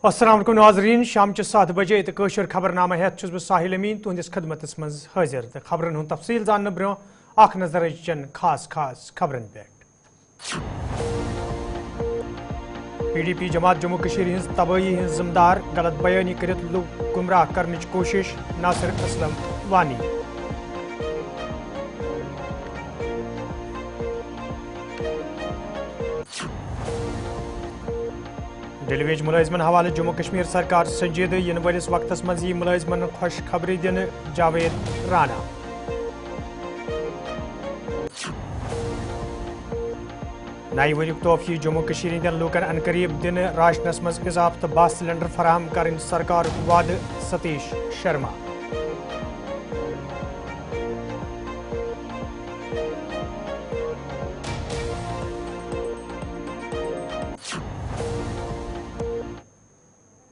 अस्सलाम वालेकुम नाज़रीन शाम 7 बजे तो कशर खबरनामा हेत छुस बह साहिल अमीन तुहंदिस खदमतस मज हाजिर तो खबरन हुन तफसील जानने ब्रो अख नजर चन खास खबरन पे PDP जमात जम्मू कश्मीर हिंस तबाही हिंस जिम्मेदार गलत बयानी करित लोग गुमराह करने की कोशिश नासिर असलम वानी डेलीवेज मुलाजिमन हवाले जम्मू कश्मीर सरकार संजीद इन वलिस वक्तस मज यी मुलाजिमन खुश खबरी दिन जावेद राना नई वरिक तोहफी जम्मू कश्मीर हंदन लूकन अनकरीब दिन राशनस मज इजाफ तो 10 सिलेंडर फराहम कर सरकार वाद सतीश शर्मा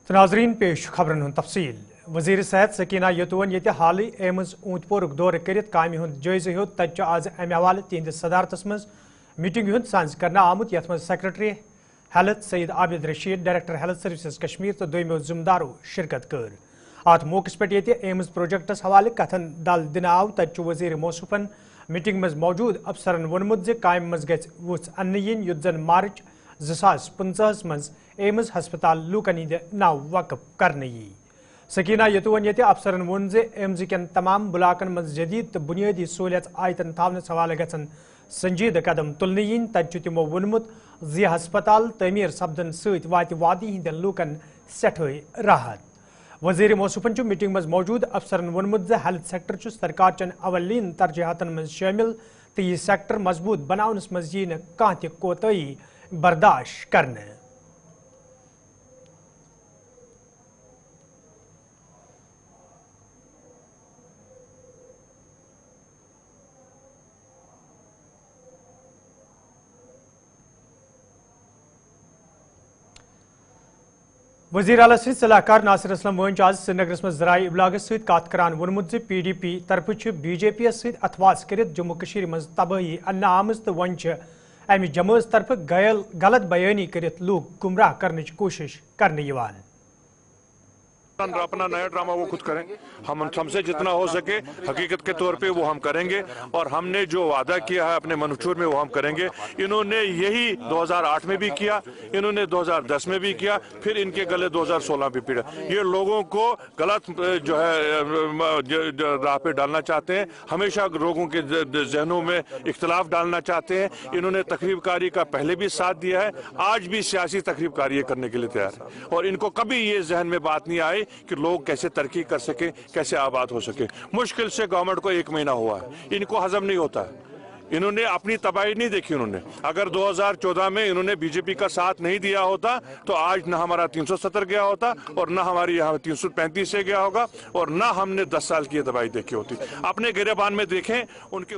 नाजरीन पेश खबरन हुन तफसील वजीर सेहत सकीना यतून ये हाल एम्स ऊंतपुर दौर कर काम हुंद जायजे हेत तत आज अमे हवाले तिहंदिस सदारतस मज मीटिंग हुंद सांझ करने आमुत यथ मज secretary health Syed Abid Rashid director health services Kashmir तो दोमो जिम्मेदारों शिरकत कर अत मौके पे ये एम्स प्रोजेक्टस हवाले कथन दल दिन आव तत वजीर मौसूफन मीटिंग मज मौजूद अफसरन वोनमुत जे काम मज गछ वुच अन्न यिन युत जन मार्च 2015 मज एम्स हस्पताल लूकन हिंद नाव वकफ करने यी सकीना यतून ये अफसरन वोन जे एम्स कन तमाम ब्लाकन मज जदीद तो बुनियादी सहूलियत आयतन थावनस हवाले गछन संजीद कदम तुलने यिन तत तिमो वोनमुत जे हस्पताल तमीर सपदन सत वात वादी हिंदन लूकन सठे राहत वजीर मौसूफन मीटिंग मज मौजूद अफसरन वोनमुत जे हेल्थ सेक्टर सरकार चन अवलीन तरजीहातन मज शामिल तो यह सेक्टर मजबूत बनावनस मज यी कह त कोताही बर्दाश्त करने वजीर आला सलाहकार नासिर असलम वन आज श्रीनगर मज जराये इबलागस सत कत करान वोनमुत PDP तरफ BJP सत अथवास कर जम्मू कश्मीर मज तबाही अन्न आमज तो वन अमि जमात तरफ गलत बयानी कर लोग गुमराह करने की कोशिश करने अपना नया ड्रामा वो खुद करें। हमसे जितना हो सके हकीकत के तौर पे वो हम करेंगे और हमने जो वादा किया है अपने मनशूर में वो हम करेंगे। इन्होंने यही 2008 में भी किया, इन्होंने 2010 में भी किया, फिर इनके गले 2016 में पीड़ा। ये लोगों को गलत जो है राह पे डालना चाहते हैं, हमेशा लोगों के जहनों में इख्तलाफ डालना चाहते हैं। इन्होंने तकरीबकारी का पहले भी साथ दिया है, आज भी सियासी तकरीबकारी करने के लिए तैयार है और इनको कभी ये जहन में बात नहीं आई कि लोग कैसे तरक्की कर सके, कैसे आबाद हो सके। मुश्किल से गवर्नमेंट को 1 महीना हुआ है, इनको हजम नहीं होता है। इन्होंने अपनी तबाही नहीं देखी। उन्होंने अगर 2014 में इन्होंने बीजेपी का साथ नहीं दिया होता तो आज न हमारा 370 गया होता और न हमारी यहाँ 335 से गया होगा और न हमने 10 साल की तबाही देखी होती। अपने गिरेबान में देखें उनके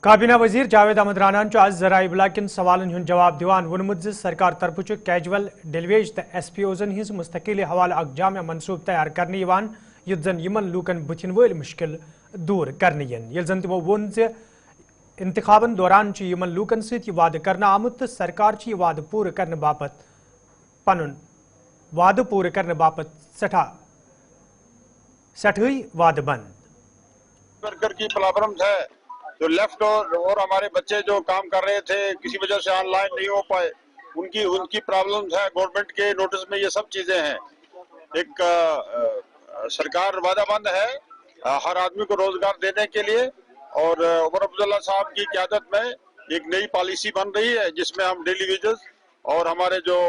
काबीना वजीर जावेद अहमद रानान आज जराये इबलागन सवालन हुन जवाब दिवान वोनमुत सरकार तरफ कैजुअल डेलीवेज तो SPOजन हिंस मुस्तकिल हवाले अक जामिया मनसूब तैयार करने युत जन यमन लूकन बुथिन वल मुश्किल दूर करने यल जन तमो वोन जे इंतखाबन दौरान यमन लूकन सत वाद करना आमुत तो सरकार यह वाद पूर करने बापत पनुन वाद पूर करने बापत सठई वाद बंद वर्कर की प्रॉब्लम्स है, जो लेफ्ट और हमारे बच्चे जो काम कर रहे थे किसी वजह से ऑनलाइन नहीं हो पाए, उनकी प्रॉब्लम्स है। गवर्नमेंट के नोटिस में ये सब चीजें हैं। एक सरकार वादाबंद है हर आदमी को रोजगार देने के लिए और उमर अब्दुल्ला साहब की क़यादत में एक नई पॉलिसी बन रही है जिसमें हम डेली वेजेस और हमारे जो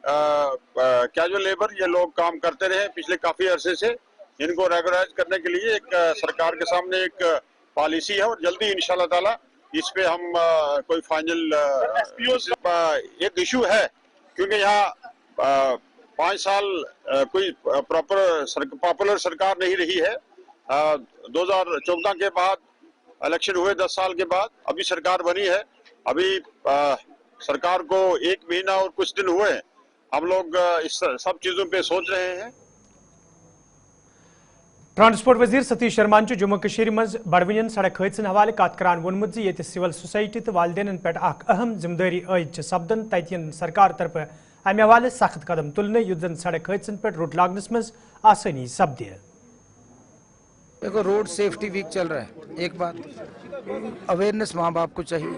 कैजुअल लेबर ये लोग काम करते रहे पिछले काफी अरसे से, इनको रेगुलराइज करने के लिए एक सरकार के सामने एक पॉलिसी है और जल्दी इंशाल्लाह ताला इस पे हम कोई फाइनल एक इशू है क्योंकि यहाँ 5 साल कोई पॉपुलर सरकार नहीं रही है। 2014 के बाद इलेक्शन हुए, 10 साल के बाद अभी सरकार बनी है। अभी सरकार को 1 महीना और कुछ दिन हुए। हम लोग इस सब चीजों पे सोच रहे हैं। ट्रांसपोर्ट वजीर सतीश शर्मा जम्मू कश्मीर मज बड़वन सड़क हादसन हवाले कत करान वोनमुत ये सिविल सोसाइटी तो वालदेन पे अहम जिम्मेदारी आयद सपदन तत सरकार तरफ अमे हवाले सख्त कदम तुलने युद्ध जन सड़क हादसन पे रुट लागनस मज आसानी सपदे। देखो, रोड सेफ्टी वीक चल रहा है। एक बात अवेयरनेस माँ बाप को चाहिए।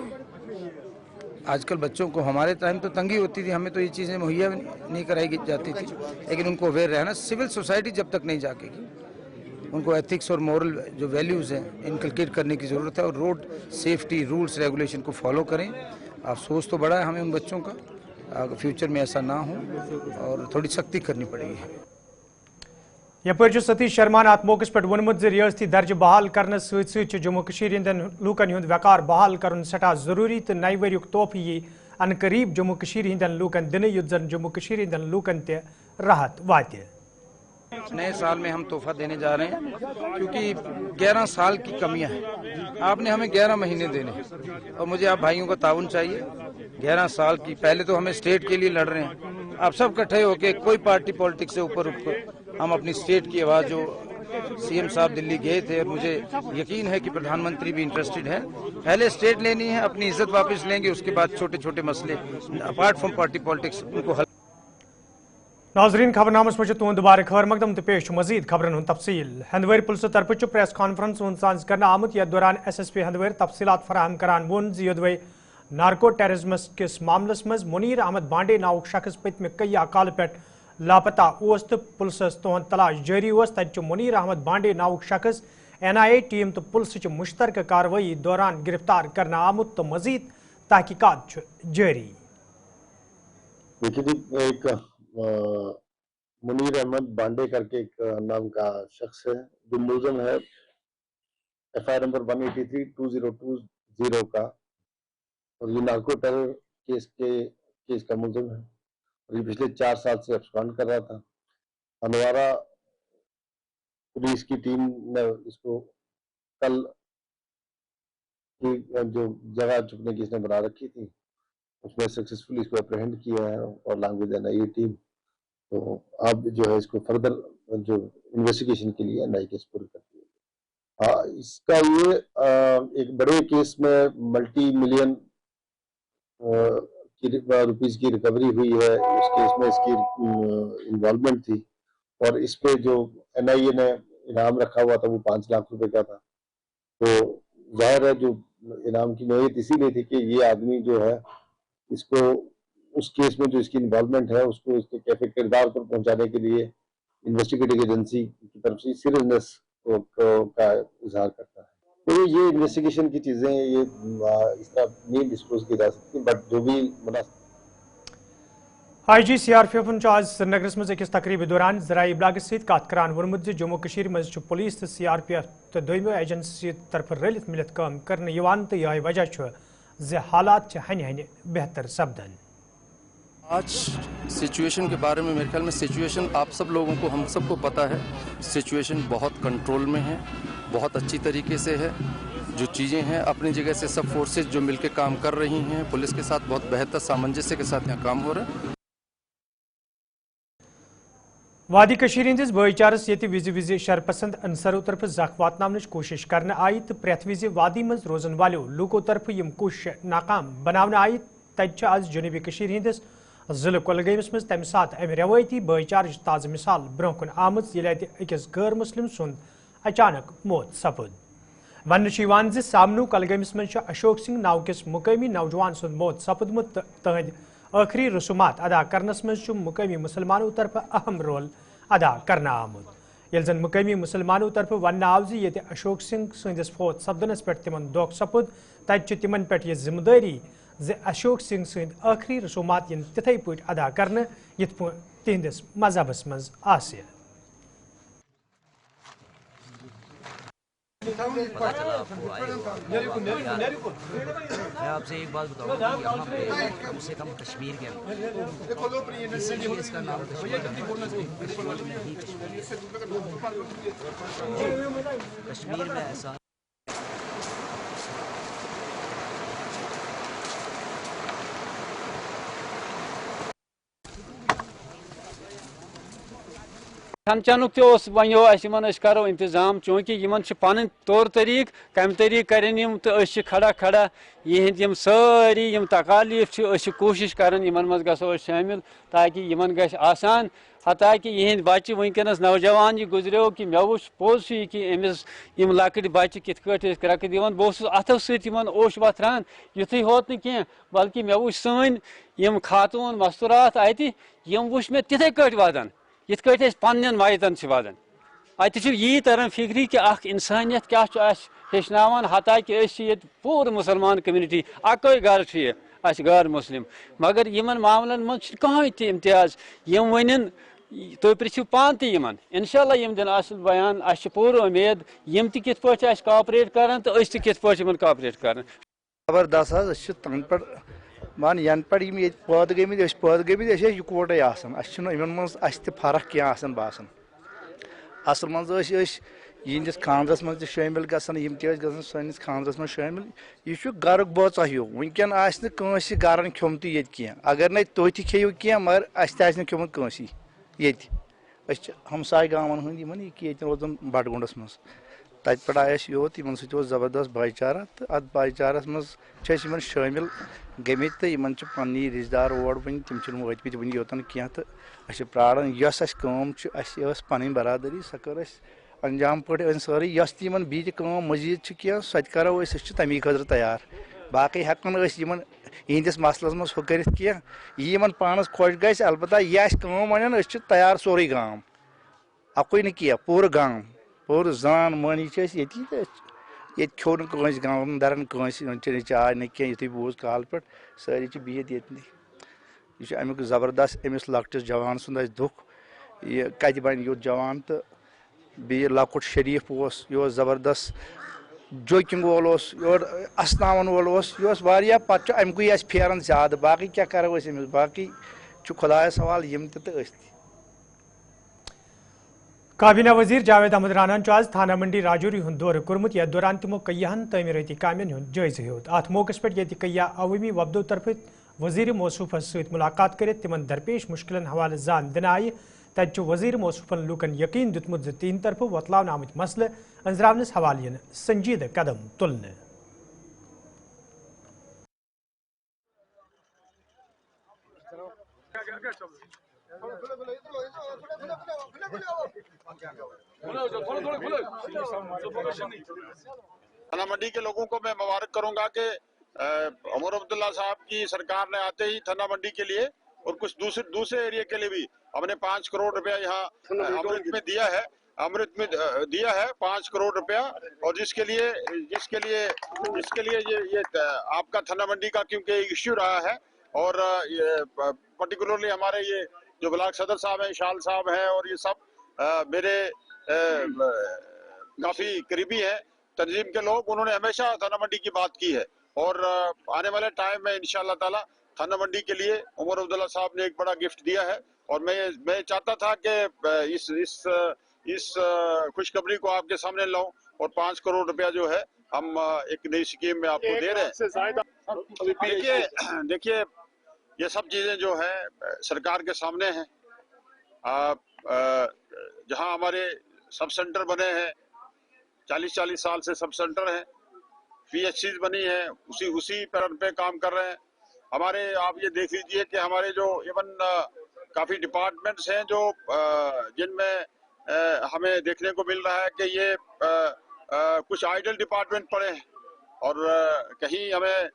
आजकल बच्चों को, हमारे टाइम तो तंगी होती थी, हमें तो ये चीज़ें मुहैया नहीं कराई जाती थी, लेकिन उनको अवेयर रहना। सिविल सोसाइटी जब तक नहीं जाकेगी, उनको एथिक्स और मॉरल जो वैल्यूज़ हैं इनकलकेट करने की ज़रूरत है। और रोड सेफ्टी रूल्स रेगुलेशन को फॉलो करें। अफसोस तो बड़ा है हमें उन बच्चों का, फ्यूचर में ऐसा ना हो और थोड़ी सख्ती करनी पड़ेगी। यपर सतीश शर्मा अत मौके पे वोनमुत रियासती दर्ज बहाल करने सत जम्मू कश्मीर हंदन लूकन हुंद वकार बहाल कर सठा जरूरी तो नए वरियुक तोहफे यी अन करीब जम्मू कश्मीर हंदन लूकन दिन युत जन जम्मू कश्मीर हंदन लूकन ते राहत वाते। नए साल में हम तोहफा देने जा रहे हैं, क्योंकि 11 साल की कमियां हैं। आपने हमें 11 महीने देने और मुझे आप भाइयों का ताउन चाहिए। 11 साल की, पहले तो हमें स्टेट के लिए लड़ रहे हैं, आप सब इकट्ठे होके, कोई पार्टी पॉलिटिक्स से ऊपर उठकर हम अपनी स्टेट की आवाज़, जो सीएम साहब दिल्ली गए थे और मुझे यकीन है कि प्रधानमंत्री भी इंटरेस्टेड है, पहले स्टेट लेनी है, अपनी इज्जत वापस लेंगे, उसके बाद छोटे छोटे मसले अपार्ट फ्रॉम पार्टी पॉलिटिक्स उनको हल। नाजरीन खबरनामस में तुंद दोबारा खबर मकदम तो पेश मजीद खबरन हूं तफसील। हंदवेर पुलिस तरफ प्रेस कॉन्फ्रेंस साज कर आमुत यथ दौरान SSP हंदवेर तफसीलात फराहम करान वोन योदवे नार्को टेररिज्मस किस मामलस मज मुनीर अहमद बांडे नाउक शख्स पत्म कई काल पे लापता तो पुलिस तुहद तलाश जारी तत मुनीर अहमद बांडे नाउक शख्स NIA टीम तो पुलिस मुश्तरक कार्रवाई दौरान गिरफ्तार करना आमुत तो मजीद तहकीकात जारी। मुनीर अहमद बांडे करके एक नाम का शख्स है जो मुलजम है FIR नंबर 183-2020 का, और ये नार्को टेरर केस का मुलजम है और ये पिछले 4 साल से एब्सकॉन्ड कर रहा था। हंदवारा पुलिस की टीम ने इसको कल की जो जगह छुपने की इसने बना रखी थी उसमें सक्सेसफुली इसको अप्रहेंड किया है और लैंग्वेज NIA टीम तो अब जो है इसको फर्दर जो इन्वेस्टिगेशन के लिए NIA के सपुर्द करती है। इसका ये एक बड़े केस में मल्टी मिलियन रुपीस की रिकवरी हुई है। उस केस में इसकी इन्वॉल्वमेंट थी और इस पे जो NIA ने इनाम रखा हुआ था वो 5 लाख रुपए का था। तो जाहिर है जो इनाम की नोयत इसीलिए थी कि ये आदमी जो है इसको उस केस में जो इसकी इन्वॉल्वमेंट है उसको इसके कैफे किरदार पर पहुंचाने के लिए इन्वेस्टिगेटिव एजेंसी की तरफ से सीरियसनेस का इजहार करता है। तो ये इन्वेस्टिगेशन की चीजें ये इस तरह नहीं डिस्क्लोज की जा सकती, बट जो भी IG CRPF आज श्रीनगर मज अकिस तकरीब दौरान जराये इबलाग सत कत करान वोनमुत जम्मू कश्मीर मज पुलिस तो CRPF तो दोमो एजेंसी तरफ रलित मिलित काम करने यवान तो यह वजह हालात हन हन बेहतर सपदन। आज सिचुएशन के बारे में मेरे ख्याल में सिचुएशन आप सब लोगों को, हम सबको पता है, सिचुएशन बहुत कंट्रोल में है, बहुत अच्छी तरीके से है। जो चीज़ें हैं अपनी जगह से सब फोर्सेस जो मिलकर काम कर रही हैं, पुलिस के साथ बहुत बेहतर सामंजस्य के साथ यहाँ काम हो रहा है। वादी कशीर हंदिस भाईचारस ये विज विज शरपसंद अंसरों तरफ जख वातनावनच कोशिश करने आई तो प्रेथ विज वादी मज रोजन वालों लूकों तरफ यम कोशिश नाकाम बनाने आई तत आज जनूबी कशीर हंदिस जिले कुलगमस मज तम सात अम रवायती भाईचार ताज़ मिसाल ब्रोह आमत अकिस गैर मुस्लिम सुंद अचानक मौत सपुद। वन सामनू कुलगमस मज अशोक सिंह नाव किस मुकामी नौजवान सुंद मौत सपुदमुत तहद आखिरी रसूमात अदा करनस मज मुकामी मुसलमानों तरफ अहम रोल अदा करना आमुत। यल जन मुकामी मुसलमानों तरफ वन आव ये अशोक सिंह सदिस फौत सपदनस पे तिमन दोख सपुद तत तिमन पे यह जिम्मेदारी जे अशोक सिंह सद आखिरी रसूमात इन तिथे पे अदा करने यथ तिहंदिस मजहबस मज आसे। मैं आपसे एक बात बताऊंगा कि यहाँ पे कम से कम कश्मीर के अंदर इसका नाम कश्मीर में ऐसा کھان چنک ونو کرو انتظام چونکہ پن طور طریق کم طریق کریں تو کھڑا کھڑا یہ ساری تکالیف کوشش کران مز گھو شامل تاکہ گھس آسان حتیٰ کہ یہ بچہ ونکس نوجوان یہ گزریو کہ مے وچ پوز کہ امس لکٹ بچہ کت پہ کرک دان بہت اتو ستان اوش وتران یتھے ہوت نا کی بلکہ مے وچ سن خاتون مستورات اتہ وچ مے تتھے کٹ ودان یت کٹ پن مائتن ودان اتہ یہ تران فکری کہ اخ انسانیت کیا ہیچنان حتیٰ کہ پور مسلمان کمیونٹی اکے گر غیر مسلم مگر ان معاملن من کہین تہ امتیاز ون تھی پرچھو پان تہ انشاء اللہ یم دن اصل بیان اس پور امید یم تہ کت پہ کاپریٹ کران تو اس تہ کت پہ کاپریٹ کران زبردست حظ تن پہ مان ین پہ پید گمت یکوٹے اس فرق کی باسان اصل من یہندس خاندرس من شامل گھن تہ سنس خاندرس من شامل یہ گرک بوژا ہیو ونکن آس گرن کھومت کی اگر نا تھی تہ کھیو کی مگر اس تہ کھومت کنسی یہ ہمسائے گامن ہند یہ روزان بڈگنڈس من تت پہ آئے یوت ان زبردست بھائی چارہ تو ات بھائی چارس من شامل گمت تو ان پنی رشتہ دار اور ون تم وتمت ون یوتن کی تو اس پراران یس اس پن برادری سہ کر انجام پہ ساری یس تم بیت مزید کی سو کرو تمی خاطر تیار باقی ہکن یہندس مسلس مز ہو کرت کی پانس خوش گھس البتہ یہ ون تیار سوری گام اکوئی نا کی پور گام پور زان مانی یہ کھو نس گام درن کنس چائے نا کی یتھے بوز کال پہ ساری بہت یتنی یہ امیک زبردست امس لکٹس جوان سند دکھ یہ کت بن یوت جوان تو بی لکٹ شریف یہ زبردست جوکنگ وول یور اسناون وول یہ پتہ امکے پھیران زیادہ باقی کیا کرو امس باقی خدایس حوالہ یم تہ کابینہ وزیر جاوید احمد راناہن آج تھانہ منڈی راجوری ہند دورہ کورمت یتھ دوران تمو کیاہن تعمیراتی کامین ہند جائزہ ہیوت ات موقع پہ یہ کیا عوامی وفدو طرف وزیر موصوفس ست ملاقات کرت تمن درپیش مشکلن حوالہ زان دن آئی تت وزیر موصوفن لوکن یقین دتمت تہند طرف وتلاون آمت مسئلہ انزراونس حوالہ سنجیدہ قدم تلنے تھانہ منڈی کے لوگوں کو میں مبارک کروں گا کہ عمر عبداللہ صاحب کی سرکار نے آتے ہی تھانہ منڈی کے لیے اور کچھ دوسرے ایریا کے لیے بھی ہم نے 5 کروڑ روپیہ یہاں امرت میں دیا ہے 5 کروڑ روپیہ اور جس کے لیے یہ آپ کا تھانہ منڈی کا کیونکہ ایشو رہا ہے اور پرٹیکولرلی ہمارے یہ جو بلاک صدر صاحب ہیں اشال صاحب ہیں اور یہ سب میرے کافی قریبی ہیں تنظیم کے لوگ انہوں نے ہمیشہ تھانہ منڈی کی بات کی ہے اور آنے والے ٹائم میں انشاءاللہ تعالی تھانہ منڈی کے لیے عمر عبداللہ صاحب نے ایک بڑا گفٹ دیا ہے اور میں چاہتا تھا کہ اس خوشخبری کو آپ کے سامنے لاؤں اور 5 کروڑ روپیہ جو ہے ہم ایک نئی اسکیم میں آپ کو دے رہے ہیں دیکھیے یہ سب چیزیں جو ہیں سرکار کے سامنے ہیں جہاں ہمارے سب سینٹر بنے ہیں 40 سال سے سب سینٹر ہیں PHCs بنی ہیں اسی پیرن پہ کام کر رہے ہیں ہمارے آپ یہ دیکھ لیجئے کہ ہمارے جو ایون کافی ڈپارٹمنٹس ہیں جو جن میں ہمیں دیکھنے کو مل رہا ہے کہ یہ کچھ آئیڈل ڈپارٹمنٹ پڑے ہیں اور کہیں ہمیں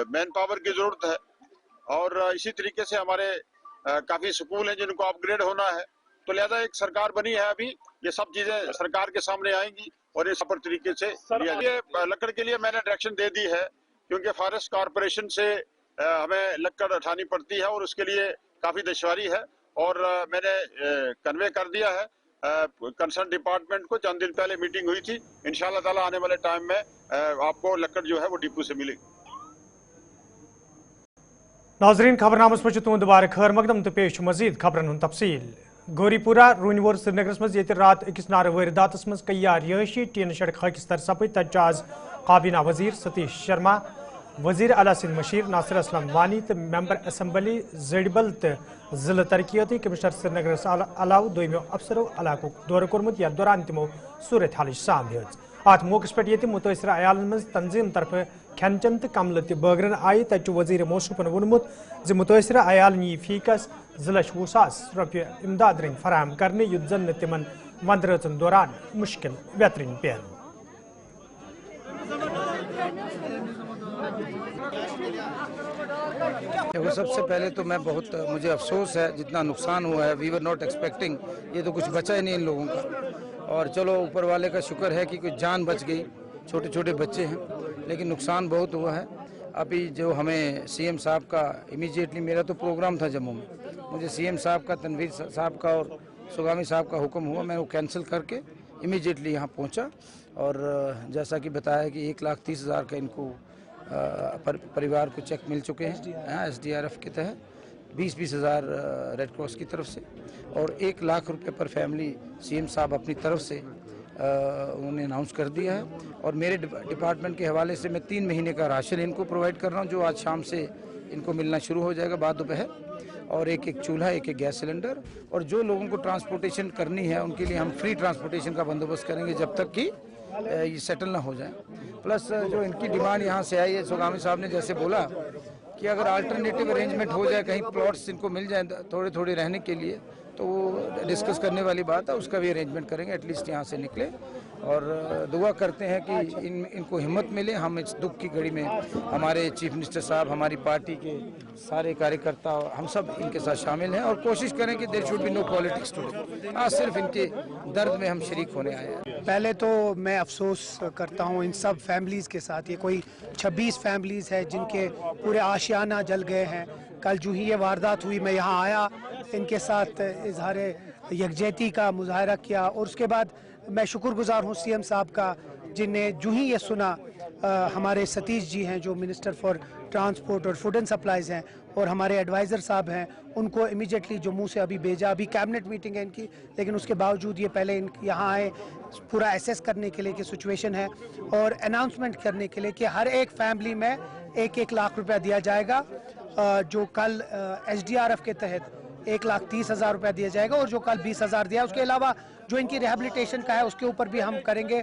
مین پاور کی ضرورت ہے اور اسی طریقے سے ہمارے کافی سکول ہیں جن کو اپ گریڈ ہونا ہے تو لہذا ایک سرکار بنی ہے ابھی یہ سب چیزیں سرکار کے سامنے آئیں گی اور یہ سپر طریقے سے لکڑ کے لیے میں نے ڈائریکشن دے دی ہے کیونکہ فارسٹ کارپوریشن سے ہمیں لکڑ اٹھانی پڑتی ہے اور اس کے لیے کافی دشواری ہے اور میں نے کنوے کر دیا ہے کنسرن ڈپارٹمنٹ کو چند دن پہلے میٹنگ ہوئی تھی انشاءاللہ تعالی آنے والے ٹائم میں آپ کو لکڑ جو ہے وہ ڈپو سے ملے گی ناظرین خبرنامس مجھ تہد دوبارہ خیر مقدم تو پیش مزید خبرن ہند تفصیل گوری پورہ رونور سرینگرس مز یہ رات اکس نار وارداتس مز کئی رہائشی ٹین شڑک خاکستر سپد تت آز کابینہ وزیر ستیش شرما वजीर आला सिंध मशीर नासिर असलम वानी तो मेंबर असम्बली जड़बल तो जिला तरक्याती कमिश्नर श्रीनगर अलाव दोमो अफसरों इलाक दौर कोर्मुत या दौरान तमो सूरत हाल सामने अत मौके पे मुतासर अयालन मज तंजीम तरफ खेन चन तो कमल तो बगरन आई तक वजीर मौसूफन वोनमुत मुतासर अयालन यी फीकस 2,20,000 रुपये इमदाद रंग फराहम करने युद्ध जन तिमन वंद रचन दौरान मुश्किल बेहतरीन पेन। देखो, सबसे पहले तो मैं मुझे अफसोस है जितना नुकसान हुआ है। वी वर नॉट एक्सपेक्टिंग, ये तो कुछ बचा ही नहीं इन लोगों का। और चलो ऊपर वाले का शुक्र है कि कुछ जान बच गई, छोटे छोटे बच्चे हैं, लेकिन नुकसान बहुत हुआ है। अभी जो हमें सीएम साहब का इमीडिएटली, मेरा तो प्रोग्राम था जम्मू में, मुझे सीएम साहब का, तनवीर साहब का और सुगामी साहब का हुक्म हुआ, मैं वो कैंसिल करके इमीडिएटली यहाँ पहुँचा। और जैसा कि बताया कि 1,30,000 का इनको परिवार को चेक मिल चुके हैं SDRF के तहत, 20-20 हज़ार रेड क्रॉस की तरफ से, और 1 लाख रुपए पर फैमिली सीएम साहब अपनी तरफ से उन्होंने अनाउंस कर दिया है। और मेरे डिपार्टमेंट के हवाले से मैं 3 महीने का राशन इनको प्रोवाइड कर रहा हूँ, जो आज शाम से इनको मिलना शुरू हो जाएगा बाद दोपहर, और एक चूल्हा, एक गैस सिलेंडर। और जो लोगों को ट्रांसपोर्टेशन करनी है उनके लिए हम फ्री ट्रांसपोर्टेशन का बंदोबस्त करेंगे जब तक कि ये सेटल ना हो जाए। प्लस जो इनकी डिमांड यहाँ से आई है, सुगामी साहब ने जैसे बोला कि अगर अल्टरनेटिव अरेंजमेंट हो जाए, कहीं प्लॉट्स इनको मिल जाए थोड़े थोड़े रहने के लिए, तो वो डिस्कस करने वाली बात है, उसका भी अरेंजमेंट करेंगे, एटलीस्ट यहाँ से निकले। और दुआ करते हैं कि इनको हिम्मत मिले। हम इस दुख की घड़ी में हमारे चीफ मिनिस्टर साहब, हमारी पार्टी के सारे कार्यकर्ता, हम सब इनके साथ शामिल हैं और कोशिश करें कि there should be no politics today. आज सिर्फ इनके दर्द में हम शरीक होने आए हैं। पहले तो मैं अफसोस करता हूँ इन सब फैमिलीज़ के साथ। ये कोई 26 फैमिलीज़ हैं जिनके पूरे आशियाना जल गए हैं। कल जो ही ये वारदात हुई, मैं यहाँ आया, इनके साथ इजहार यकजहती का मुजाहरा किया, और उसके बाद मैं शुक्रगुजार हूँ सीएम साहब का, जिन्हें जो ही ये सुना, हमारे सतीश जी हैं जो मिनिस्टर फॉर ट्रांसपोर्ट और फूड एंड सप्लाईज हैं, और हमारे एडवाइज़र साहब हैं, उनको इमीडिएटली जम्मू से अभी भेजा। अभी कैबिनेट मीटिंग है इनकी, लेकिन उसके बावजूद ये पहले यहाँ आए पूरा एसेस करने के लिए कि सिचुएशन है, और अनाउंसमेंट करने के लिए कि हर एक फैमिली में 1-1 लाख रुपया दिया जाएगा। जो कल SDRF के तहत 1,30,000 रुपया दिया जाएगा, और जो कल 20,000 दिया, उसके अलावा जो इनकी रिहेबिलिटेशन का है उसके ऊपर भी हम करेंगे।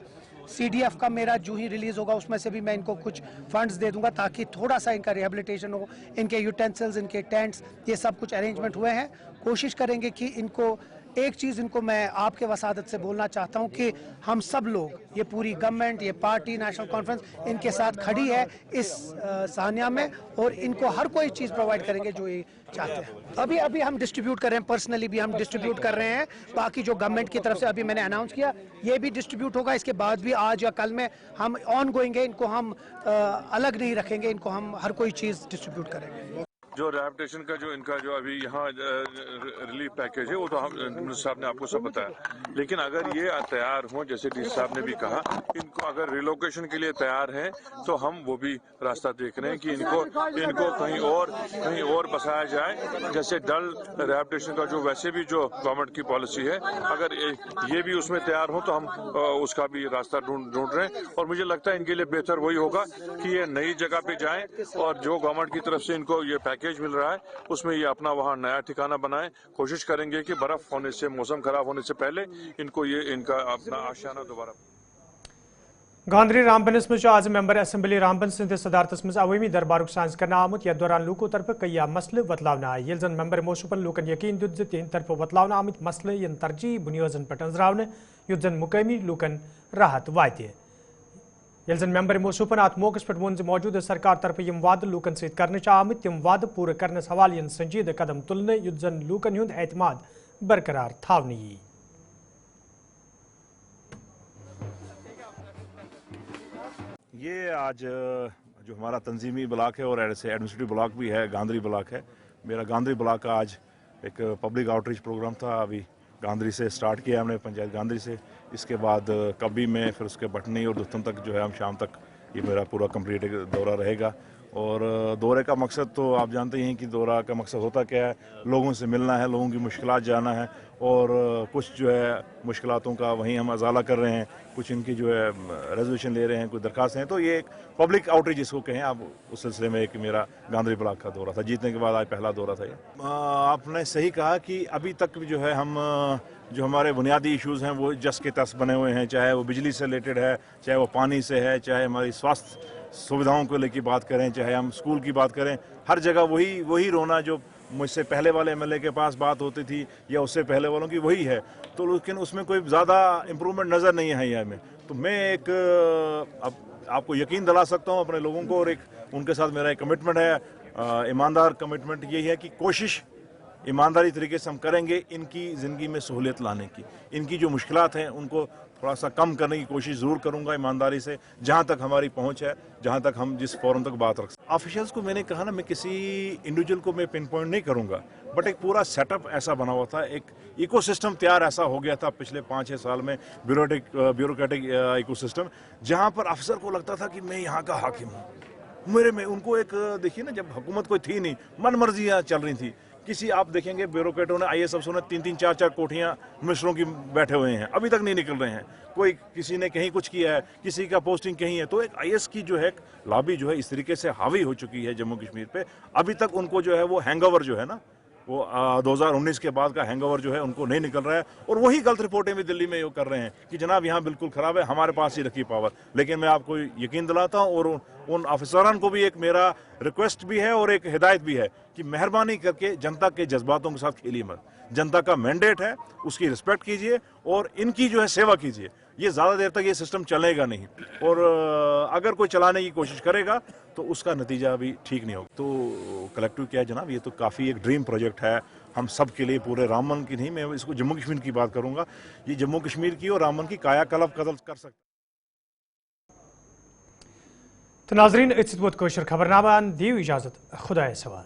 CDF का मेरा जो ही रिलीज होगा उसमें से भी मैं इनको कुछ फंड्स दे दूंगा, ताकि थोड़ा सा इनका रिहेबिलिटेशन हो। इनके यूटेंसिल्स, इनके टेंट्स, ये सब कुछ अरेंजमेंट हुए हैं। कोशिश करेंगे कि इनको, एक चीज़ इनको मैं आपके वसादत से बोलना चाहता हूं कि हम सब लोग, ये पूरी गवर्नमेंट, ये पार्टी, नेशनल कॉन्फ्रेंस इनके साथ खड़ी है इस सानिया में, और इनको हर कोई चीज़ प्रोवाइड करेंगे जो ये चाहते हैं। अभी हम डिस्ट्रीब्यूट कर रहे हैं, पर्सनली भी हम डिस्ट्रीब्यूट कर रहे हैं। बाकी जो गवर्नमेंट की तरफ से अभी मैंने अनाउंस किया, ये भी डिस्ट्रीब्यूट होगा। इसके बाद भी आज या कल में हम ऑन गोइंग है, इनको हम अलग नहीं रखेंगे, इनको हम हर कोई चीज़ डिस्ट्रीब्यूट करेंगे। जो रिहेबिलिटेशन का जो इनका जो अभी यहाँ रिलीफ पैकेज है, वो तो हम मिनिस्टर साहब ने आपको सब बताया, लेकिन अगर ये तैयार हों, जैसे डी साहब ने भी कहा, इनको अगर रिलोकेशन के लिए तैयार हैं तो हम वो भी रास्ता देख रहे हैं कि इनको कहीं और बसाया जाए। जैसे डल रिहेबिलिटेशन का जो वैसे भी जो गवर्नमेंट की पॉलिसी है, अगर ये भी उसमें तैयार हो तो हम उसका भी रास्ता ढूंढ रहे हैं। और मुझे लगता है इनके लिए बेहतर वही होगा कि ये नई जगह पे जाएं, और जो गवर्नमेंट की तरफ से इनको ये पैकेज मिल रहा है उसमें ये अपना वहाँ नया ठिकाना बनाएं। कोशिश करेंगे कि बर्फ होने से, मौसम खराब होने से पहले इनका अपना आशियाना दोबारा। गांधरी रामबनस मज आज मेंबर असम्बली रामबन सिंध सदारतस मज अवामी दरबार साज कर आमुत, यथ दौरान लूको तरफ कई मसले वतलावन आए। ये जन मेंबर मोशूफन लूकन यकीन दित तिहद तरफ वतलावन आमुत मसले इन तरजीह बुनियादन पे अंजरावन, युथ जन मुकामी लूकन राहत वाते। ये जन मेंबर मोशूफन अत मौके पे वोन मौजूदा सरकार तरफ यम वाद लूकन सत कर आमुत, तम वाद पूरा करने हवाले संजीदा कदम तुलने, युथ जन लूकन हुंद एतमाद बरकरार थावन यी। ये आज जो हमारा तंजीमी ब्लॉक है और ऐसे एडमिनिस्ट्रेटिव ब्लॉक भी है, गांधरी ब्लॉक है। मेरा गांधरी ब्लॉक का आज एक पब्लिक आउटरीच प्रोग्राम था। अभी गांधरी से स्टार्ट किया हमने, पंचायत गांधरी से, इसके बाद कब्बी में, फिर उसके बटनी और दुस्तम तक जो है हम शाम तक ये मेरा पूरा कंप्लीट दौरा रहेगा। और दौरे का मकसद तो आप जानते ही हैं कि दौरा का मकसद होता क्या है, लोगों से मिलना है, लोगों की मुश्किलात जानना है और कुछ जो है मुश्किलातों का वहीं हम अजाला कर रहे हैं, कुछ इनकी जो है रेजोल्यूशन ले रहे हैं, कुछ दरखास्तें हैं। तो ये एक पब्लिक आउटरीच जिसको कहें आप, उस सिलसिले में एक मेरा गांधरी ब्लॉक का दौरा था। जीतने के बाद आज पहला दौरा था ये। आपने सही कहा कि अभी तक जो है हम जो हमारे बुनियादी इश्यूज़ हैं वो जस के तस बने हुए हैं, चाहे वो बिजली से रिलेटेड है, चाहे वो पानी से है, चाहे हमारी स्वास्थ्य सुविधाओं को लेकर बात करें, चाहे हम स्कूल की बात करें, हर जगह वही रोना जो मुझसे पहले वाले एमएलए के पास बात होती थी या उससे पहले वालों की वही है। तो लेकिन उसमें कोई ज़्यादा इम्प्रूवमेंट नज़र नहीं है यहाँ में। तो मैं एक आपको यकीन दिला सकता हूँ अपने लोगों को, और एक उनके साथ मेरा एक कमिटमेंट है, ईमानदार कमिटमेंट यही है कि कोशिश ईमानदारी तरीके से हम करेंगे इनकी ज़िंदगी में सहूलियत लाने की। इनकी जो मुश्किलात हैं उनको थोड़ा सा कम करने की कोशिश ज़रूर करूंगा ईमानदारी से, जहां तक हमारी पहुंच है, जहां तक हम जिस फोरम तक बात रख सकते। ऑफिशियल्स को मैंने कहा ना, मैं किसी इंडिविजुअल को मैं पिन पॉइंट नहीं करूंगा, बट एक पूरा सेटअप ऐसा बना हुआ था, एक इकोसिस्टम तैयार ऐसा हो गया था पिछले 5-6 साल में, ब्यूरोक्रेटिक इकोसिस्टम, जहां पर अफसर को लगता था कि मैं यहाँ का हाकिम हूँ। मेरे में उनको एक देखिए ना, जब हुकूमत कोई थी नहीं, मन मर्जियाँ चल रही थी। किसी आप देखेंगे ब्यूरोक्रेटों ने, आईएएस अफसरों ने 3-3, 4-4 कोठियां मिनिस्टरों की बैठे हुए हैं, अभी तक नहीं निकल रहे हैं। कोई किसी ने कहीं कुछ किया है, किसी का पोस्टिंग कहीं है। तो एक आईएएस की जो है लॉबी जो है इस तरीके से हावी हो चुकी है जम्मू कश्मीर पे, अभी तक उनको जो है वो हैंगओवर जो है ना, वो 2019 के बाद का हैंगओवर जो है उनको नहीं निकल रहा है। और वही गलत रिपोर्टें भी दिल्ली में ये कर रहे हैं कि जनाब यहाँ बिल्कुल ख़राब है, हमारे पास ही रखी पावर। लेकिन मैं आपको यकीन दिलाता हूँ, और उन अफसरान को भी एक मेरा रिक्वेस्ट भी है और एक हिदायत भी है कि मेहरबानी करके जनता के जज्बातों के साथ खेलिए मत। जनता का मैंडेट है, उसकी रिस्पेक्ट कीजिए और इनकी जो है सेवा कीजिए। ये ज़्यादा देर तक ये सिस्टम चलेगा नहीं, और अगर कोई चलाने की कोशिश करेगा तो उसका नतीजा भी ठीक नहीं होगा। तो कलेक्टिव क्या है जनाब, ये तो काफ़ी एक ड्रीम प्रोजेक्ट है हम सब के लिए, पूरे रामबन की नहीं, मैं इसको जम्मू कश्मीर की बात करूँगा। ये जम्मू कश्मीर की और रामबन की कायाकल्प कर सकता। तो नाजरीन, खबरनामा दीव इजाजत, खुदा सवाल।